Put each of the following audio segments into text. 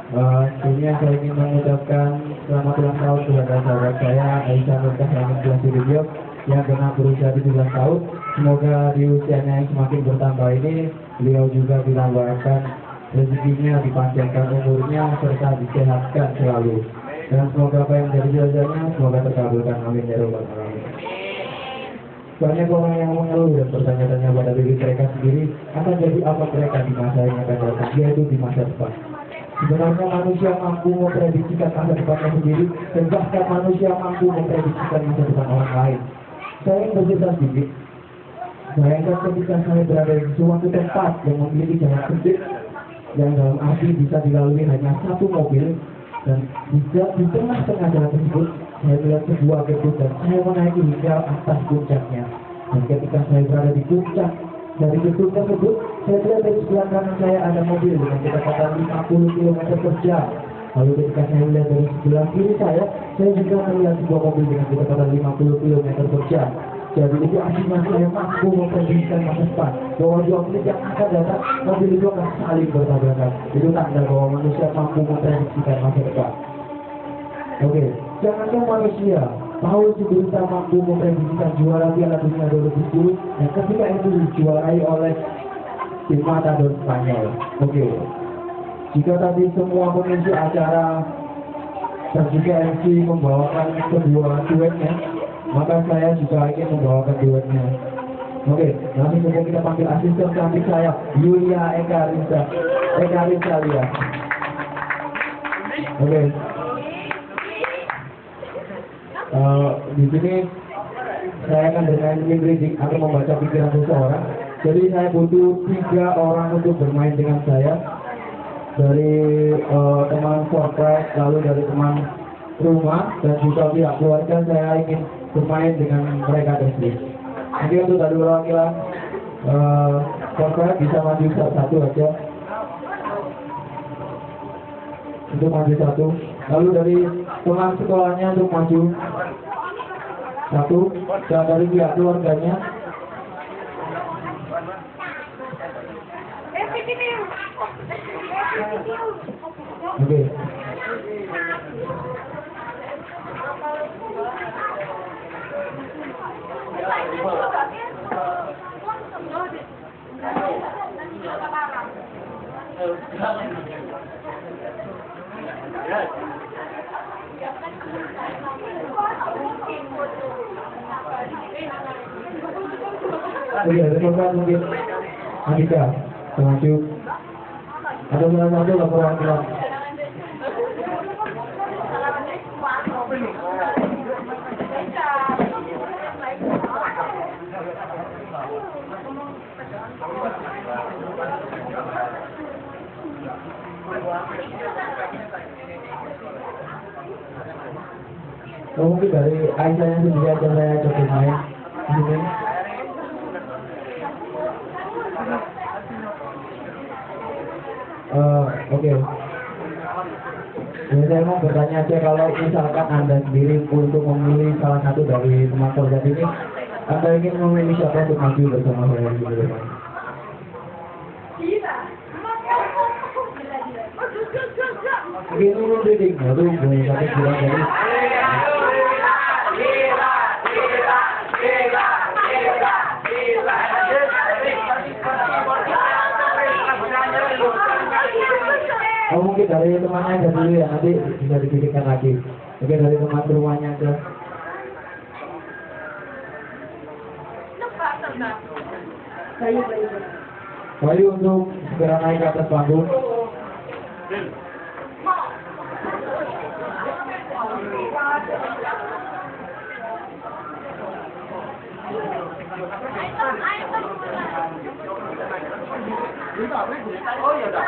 Sebelumnya saya ingin mengucapkan selamat ulang tahun kepada sahabat saya Aisyah Nurkah yang telah video yang pernah berusia 17 tahun. Semoga di usianya yang semakin bertambah ini beliau juga dilambangkan rezekinya, dipanjangkan umurnya serta disehatkan selalu. Dan semoga apa yang menjadi doanya semoga terkabulkan, amin ya rabbal alamin. Banyak orang yang mengeluh dan bertanya-tanya pada diri mereka sendiri akan jadi apa mereka di masa yang akan datang, yaitu di masa depan. Sebenarnya manusia mampu memprediksikan masa depannya sendiri dan bahkan manusia mampu memprediksikan masa depan orang lain. Saya ingin bercerita sedikit. Bayangkan ketika saya berada di suatu tempat yang memiliki jalan sempit yang dalam arti bisa dilalui hanya satu mobil, dan di tengah-tengah jalan tersebut saya melihat sebuah gedung dan saya menaiki hingga atas puncaknya. Dan ketika saya berada di puncak dari gedung tersebut, saya lihat di sebelah kanan saya ada mobil dengan kecepatan 50 km per jam. Lalu ketika saya melihat dari sebelah kiri saya juga melihat sebuah mobil dengan kecepatan 50 km per jam. Jadi itu artinya saya mampu memprediksikan masa depan bahwa 2 menit yang akan datang mobil itu akan saling bertabrakan. Itu tanda bahwa manusia mampu memprediksikan masa depan. Oke, jangankan manusia, Paulus juga mampu memprediksikan juara Piala Dunia 2010 yang ketika itu dijuarai oleh tim Matador Spanyol. Oke, jika tadi semua pengisi acara dan juga MC membawakan kedua duetnya, maka saya juga ingin membawakan duetnya. Oke, nanti saja kita panggil asisten cantik saya, Yulia Eka Rizalya. Oke. Di sini saya akan dengan reading atau membaca pikiran seseorang. Jadi saya butuh 3 orang untuk bermain dengan saya. Dari teman corporate, lalu dari teman rumah, dan juga pihak keluarga. Saya ingin bermain dengan mereka sendiri. Jadi untuk dari perwakilan corporate bisa maju satu aja. Untuk maju satu. Lalu dari teman sekolahnya untuk maju satu, dan dari pihak keluarganya. Oke. Oke, rekan mungkin Andika maju. Ada satu laporan kelas. Mungkin dari Aisyah yang sendiri aja saya coba main di sini. Oke. Jadi saya mau bertanya aja, kalau misalkan Anda sendiri untuk memilih salah satu dari teman korban ini, Anda ingin memilih siapa untuk maju bersama saya di depan? Ini reading, baru boleh kami bilang dari. Oh, mungkin dari temannya aja dulu ya, nanti bisa dipikirkan lagi. Mungkin dari teman rumahnya aja. Bayu untuk segera naik ke atas panggung. Oh ya udah.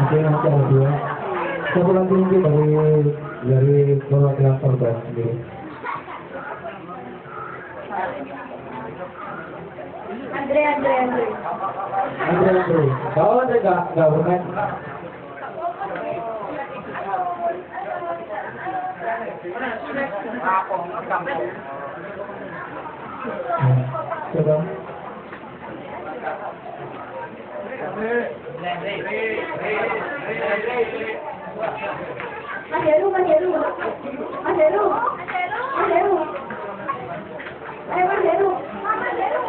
Oke, nanti ada 2. Satu lagi mungkin dari perwakilan korban sendiri. Andre. Kalau ada nggak bermain. Coba. Mas Heru, Mas Heru, Mas Heru, Mas Heru, ayo Mas Heru, Mas Heru,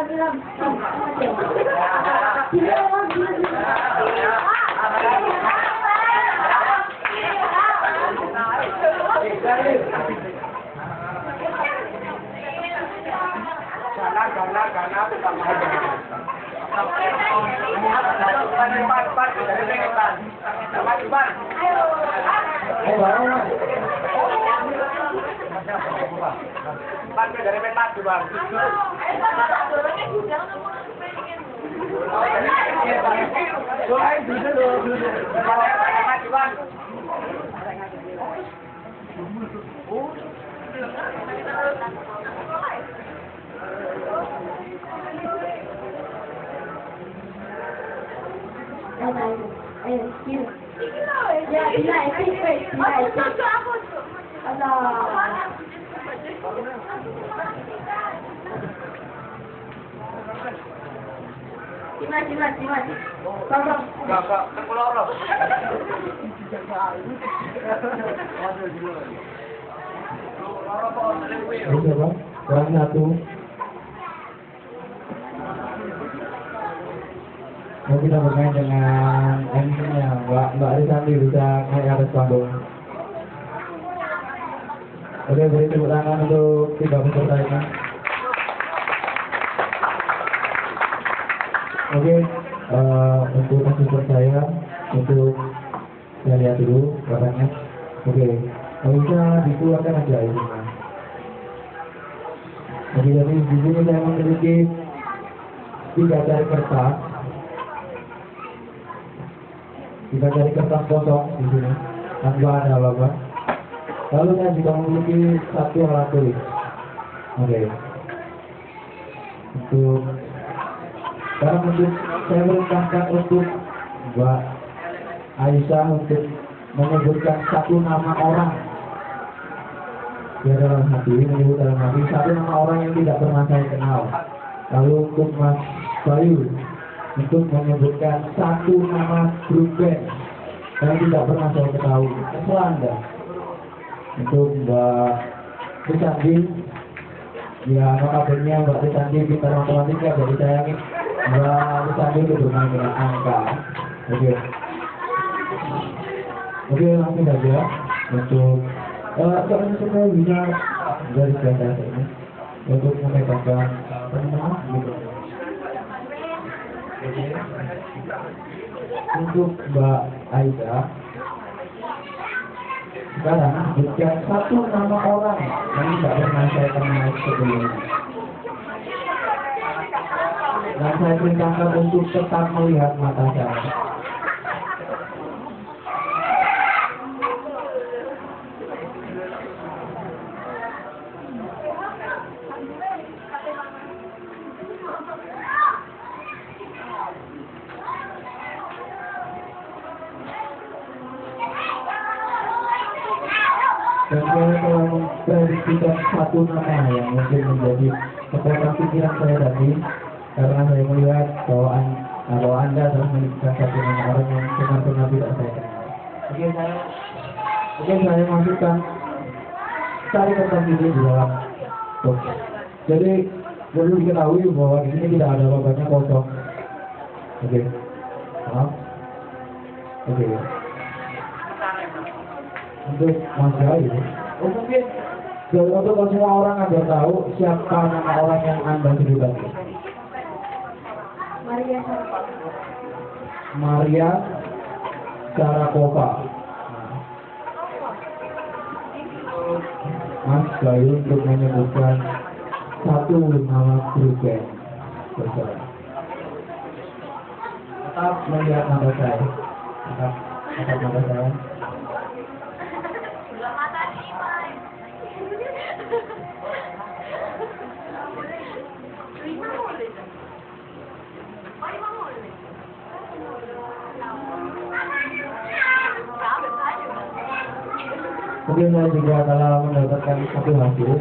bilang. Dari petak juga. Dimas. Tolong. Enggak, terpelorong. Oke, Bang. Kurang satu. Mau kita bermain dengan MC-nya, Mbak Arisandi bisa naik atas panggung. Oke, beri tepuk tangan untuk 3 peserta ini. Oke, untuk asisten saya, untuk saya lihat dulu barangnya. Oke, bisa dikeluarkan aja ini. Oke, jadi di sini saya memiliki 3 jari kertas. 3 jari kertas kosong di sini, tanpa ada apa-apa. Lalu saya juga memiliki 1 alat tulis. Oke. Sekarang saya perintahkan untuk Mbak Aisyah untuk menyebutkan 1 nama orang. Dia dalam hati, menyebut dalam hati 1 nama orang yang tidak pernah saya kenal. Lalu untuk Mas Bayu untuk menyebutkan 1 nama grup band yang tidak pernah saya ketahui. Terserah Anda. Untuk Mbak Risandi, ya notabene Mbak Risandi pintar matematika, jadi saya ingin Mbak Risandi itu bermain dengan angka. Oke, langsung aja untuk sebenarnya bisa dari biasa ini untuk memetakan teman-teman gitu. Untuk Mbak Aida, sekarang sebutkan 1 nama orang yang tidak pernah saya kenal sebelumnya. Dan saya perintahkan untuk tetap melihat mata saya. Dan saya telah memprediksikan 1 nama yang mungkin menjadi kekuatan pikiran saya tadi, karena saya melihat bahwa Anda telah menyebutkan 1 nama orang yang benar-benar tidak saya kenal. Saya masukkan cari kertas ini di dalam box. Jadi perlu diketahui bahwa di sini tidak ada apa-apanya, kosong. Oke. Untuk Mas Bayu, mungkin untuk semua orang agar tahu siapa nama orang yang Anda sebutkan. Maria Sharapova. Mas Bayu untuk menyebutkan 1 nama grup band. Tetap melihat nama saya. Tetap mata saya. Mungkin saya juga telah mendapatkan satu hasil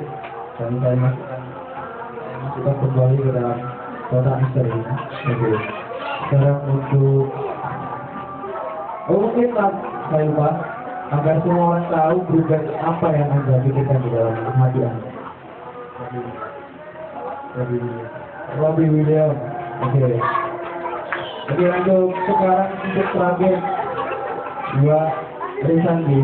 dan saya masukkan kembali ke dalam kotak misteri ini. Oke. Sekarang untuk mungkin saya lupa agar semua orang tahu pribadi apa yang Anda pikirkan di dalam hati Anda. Robbie Williams. Oke. Oke, untuk sekarang untuk terakhir dua Risandi.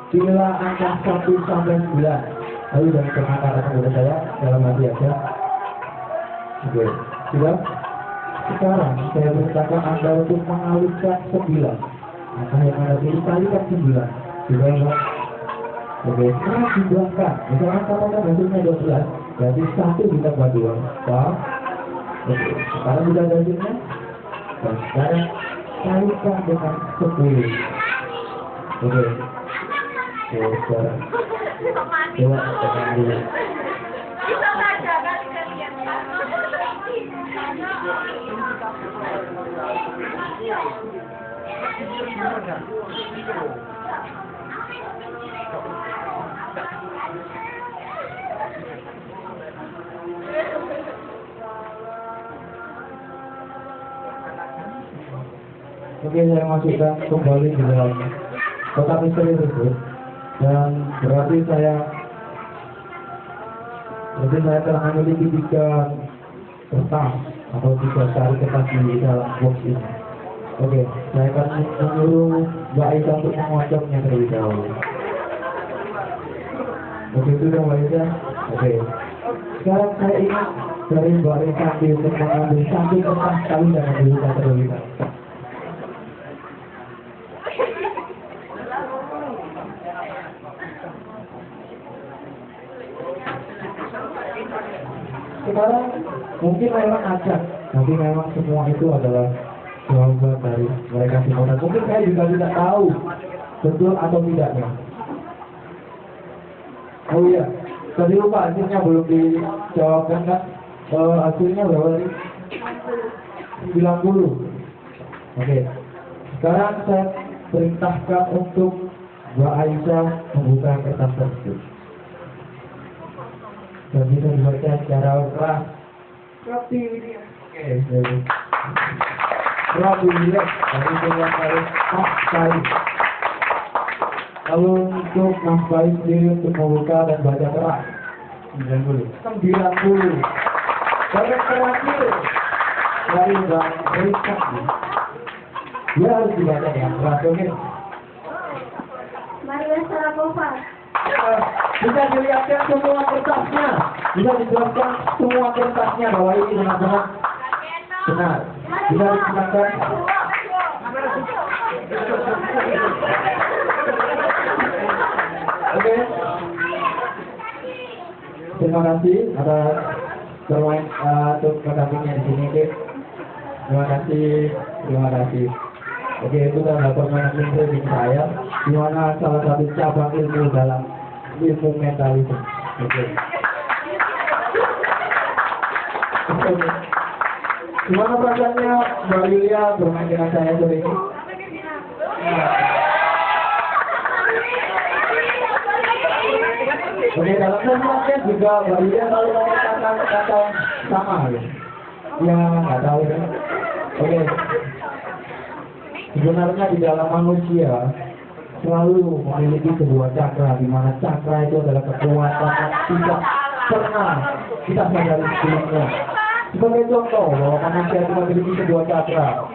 Pilihlah angka 1 sampai 9. Lalu dan kata kepada saya dalam hati aja. Oke, sudah. Sekarang saya perintahkan Anda untuk mengalihkan 9. Angka yang Anda pilih kalikan 9. Sudah, Pak? Oke, sekarang jumlahkan. Misalkan katakan hasilnya 12, berarti 1 ditambah 2. Pak? Oke, sekarang sudah ada hasilnya. Dan sekarang kalikan dengan 10. Oke. Sekarang coba tekan dulu. Oke, saya masukkan kembali di dalam kotak misteri tersebut. Dan berarti saya telah memiliki 3 kertas atau 3 kali kertas di dalam box ini. Oke, saya akan menyuruh Mbak Aisyah untuk mengucapnya terlebih dahulu. Oke, sudah Mbak Aisyah. Oke, sekarang saya ingin dari Mbak Aisyah untuk mengambil 1 kertas kali dan mengambil terlebih dahulu. Sekarang mungkin memang acak, tapi memang semua itu adalah jawaban dari mereka semua. Mungkin saya juga tidak tahu betul atau tidaknya. Oh iya, tadi lupa hasilnya belum dijawabkan kan? Hasilnya berapa tadi? 90. Oke. Sekarang saya perintahkan untuk Mbak Aisyah membuka kertas tersebut. Dan bisa dibaca secara keras. Robbie Williams. Oke, jadi Robbie Williams. Jadi yang harus Mas Bayu. Lalu untuk Mas Bayu sendiri untuk membuka dan baca keras 90. Dan yang terakhir dari Bang Rizkat. Dia harus dibaca ya, keras. Oke. Maria Sarapova. Bisa dilihatkan semua kertasnya, bisa dijelaskan semua kertasnya bahwa ini benar-benar benar. Bisa disilakan. Oke. Terima kasih atas bermain untuk pendampingnya di sini, Dek. Terima kasih. Oke, itu adalah permainan ilmu saya, di mana salah satu cabang ilmu dalam ilmu mentalisme. Oke. Gimana perasaannya Mbak Yulia bermain dengan saya sore ini? Oke, dalam semuanya juga Mbak Yulia selalu mengatakan kata yang sama ya? Ya, nggak tahu ya. Oke. Sebenarnya di dalam manusia selalu memiliki sebuah cakra, di mana cakra itu adalah kekuatan yang tidak pernah kita sadari sebelumnya. Sebagai contoh bahwa manusia itu memiliki sebuah cakra.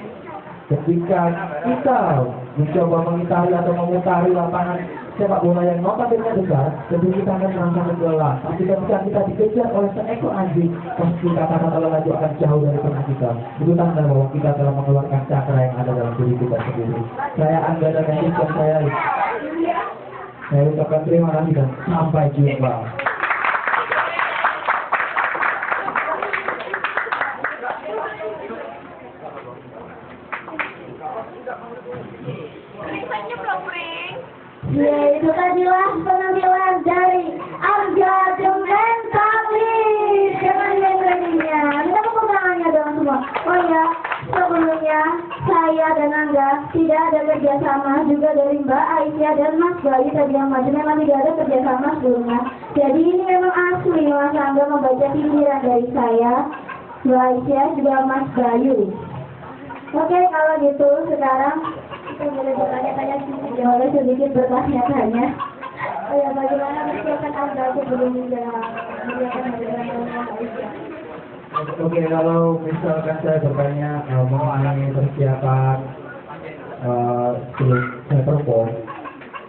Ketika kita mencoba mengitari atau memutari lapangan sepak bola yang notabene besar, tentu kita akan merasa lelah. Tapi ketika kita dikejar oleh seekor anjing, pasti kata-kata lelah itu akan jauh dari tengah kita. Itu tanda bahwa kita telah mengeluarkan cakra yang ada dalam diri kita sendiri. Saya Anda dan netizen saya ucapkan terima kasih dan sampai jumpa. Ya, itu tadilah penampilan dari saya dan Angga tidak ada kerjasama, juga dari Mbak Aisyah dan Mas Bayu tadi yang maju memang tidak ada kerjasama sebelumnya. Jadi ini memang asli Mas Angga membaca pikiran dari saya, Mbak Aisyah juga Mas Bayu. Oke, kalau gitu sekarang kita boleh bertanya-tanya sedikit bertanya-tanya. Oh ya, bagaimana persiapan Angga sebelum menjalankan Mbak Aisyah? Oke, kalau misalkan saya bertanya mengenai persiapan sebelum saya perform,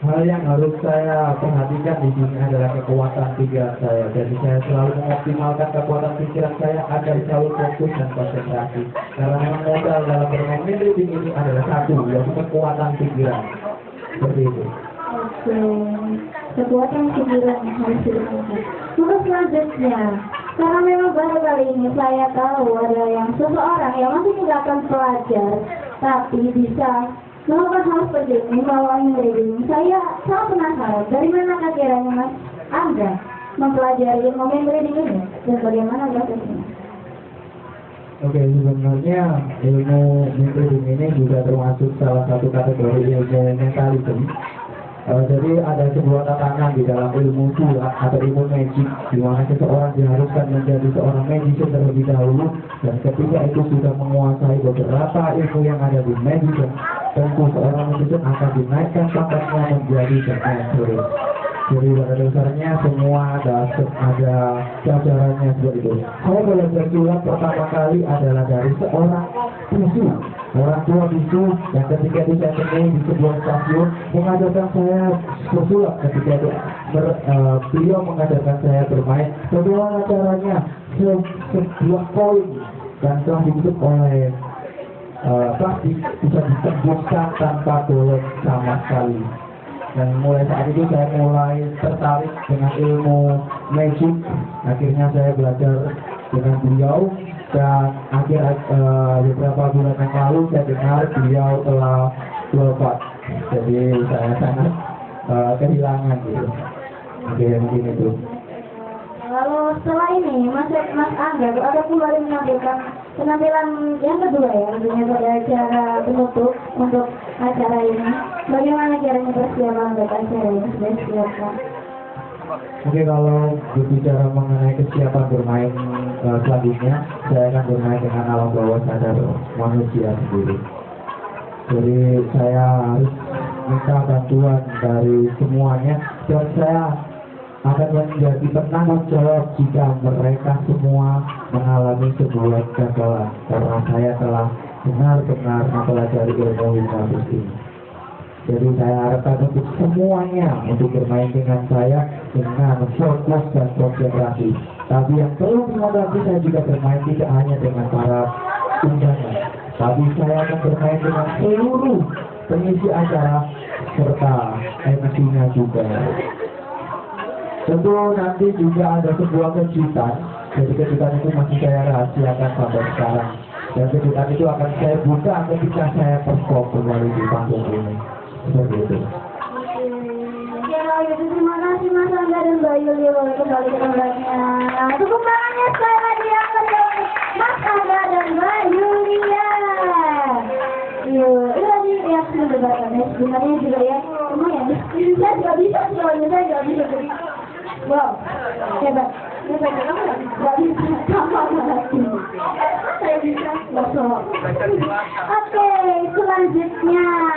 hal yang harus saya perhatikan di sini adalah kekuatan pikiran saya. Jadi saya selalu mengoptimalkan kekuatan pikiran saya agar selalu fokus dan konsentrasi. Karena memang modal dalam bermain mindreading ini adalah satu, yaitu kekuatan pikiran. Seperti itu. Oke, kekuatan pikiran yang harus dilakukan. Terus selanjutnya, karena memang baru kali ini saya tahu ada yang seseorang yang masih tinggalkan pelajar, tapi bisa melakukan hal seperti ini melalui reading. Saya sangat penasaran dari mana kiranya Mas Angga mempelajari ilmu reading ini dan bagaimana prosesnya? Oke, sebenarnya ilmu reading ini juga termasuk salah satu kategori ilmu mentalism. Jadi ada sebuah tatanan di dalam ilmu sulap atau ilmu magic, di mana seseorang diharuskan menjadi seorang magician terlebih dahulu, dan ketika itu sudah menguasai beberapa ilmu yang ada di magician, tentu seorang magician akan dinaikkan pangkatnya menjadi master. Jadi pada dasarnya semua ada jajarannya seperti itu. Saya belajar sulap pertama kali adalah dari seorang bisu, orang tua bisu yang ketika itu saya temui di sebuah stasiun mengajarkan saya bersulap. Ketika itu beliau mengajarkan saya bermain. Bagaimana caranya? Sebuah koin dan telah dibentuk oleh plastik bisa ditembuskan tanpa bolong sama sekali. Dan mulai saat itu saya mulai tertarik dengan ilmu magic. Akhirnya saya belajar dengan beliau, dan beberapa bulan yang lalu saya dengar beliau telah wafat. Jadi saya sangat kehilangan gitu. Oke, mungkin itu. Lalu setelah ini Mas Angga ada kembali menampilkan penampilan yang kedua ya, tentunya pada acara penutup untuk acara ini. Bagaimana caranya persiapan untuk acara ini sudah disiapkan? Oke, kalau berbicara mengenai kesiapan bermain selanjutnya, saya akan bermain dengan alam bawah sadar manusia sendiri. Jadi saya harus minta bantuan dari semuanya, dan saya akan menjadi penanggung jawab jika mereka semua mengalami sebuah kegagalan, karena saya telah benar-benar mempelajari ilmu hipnotis ini. Jadi saya harapkan untuk semuanya untuk bermain dengan saya dengan fokus dan konsentrasi. Tapi yang perlu menghadapi, saya juga bermain tidak hanya dengan para undangan, tapi saya akan bermain dengan seluruh pengisi acara serta MC-nya juga. Tentu nanti juga ada sebuah kejutan. Jadi kejutan itu masih saya rahasiakan sampai sekarang. Dan kejutan itu akan saya buka ketika saya perform kembali di panggung ini. Seperti itu. Oke, kalau gitu terima kasih Mas Angga dan Mbak Yuli boleh kembali ke tempatnya. Tepuk tangannya sekali lagi yang kedua Mas Angga dan Mbak Yulia. Ini lagi reaksi berbagai sebenarnya juga ya. Lumayan. Saya juga bisa soalnya saya juga bisa. Wow, hebat. Gak bisa sama lagi. Saya bisa. Oke, selanjutnya.